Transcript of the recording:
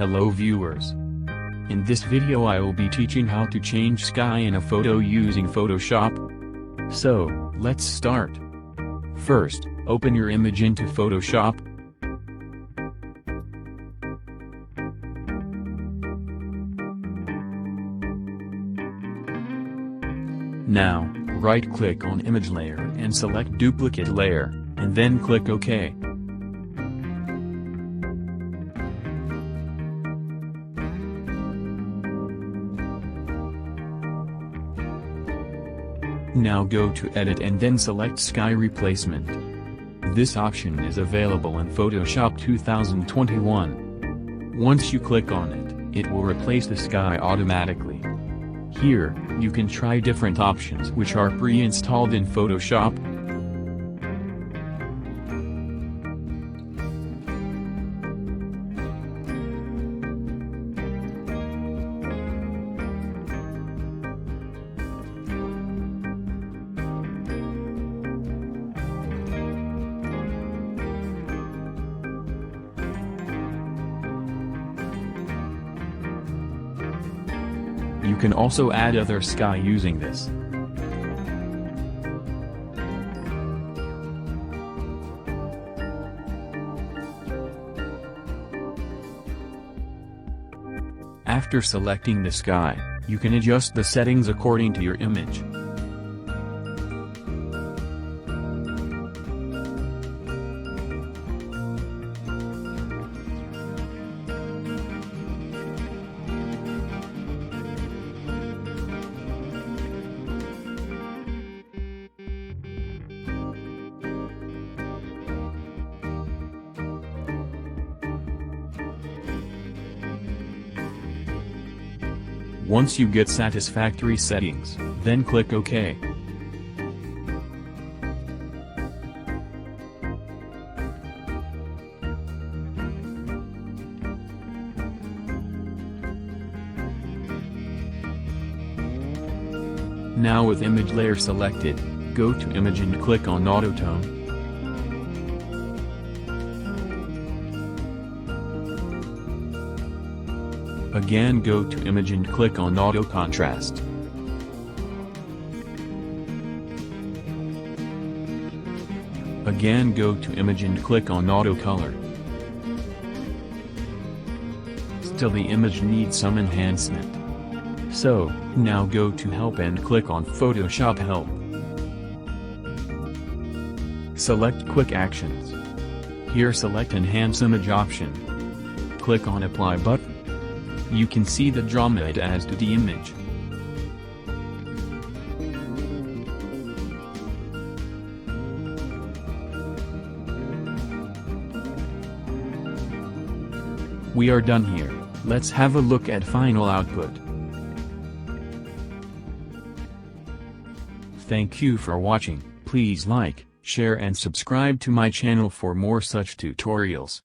Hello viewers. In this video I will be teaching how to change sky in a photo using Photoshop. So, let's start. First, open your image into Photoshop. Now, right-click on image layer and select duplicate layer, and then click OK. Now go to Edit and then select Sky Replacement. This option is available in Photoshop 2021. Once you click on it, it will replace the sky automatically. Here, you can try different options which are pre-installed in Photoshop. You can also add other sky using this. After selecting the sky, you can adjust the settings according to your image. Once you get satisfactory settings, then click OK. Now with image layer selected, go to Image and click on Autotone. Again go to Image and click on Auto Contrast. Again go to Image and click on Auto Color. Still the image needs some enhancement. So, now go to Help and click on Photoshop Help. Select Quick Actions. Here select Enhance Image option. Click on Apply button. You can see the drama it adds to the image. We are done here. Let's have a look at final output. Thank you for watching. Please like, share and subscribe to my channel for more such tutorials.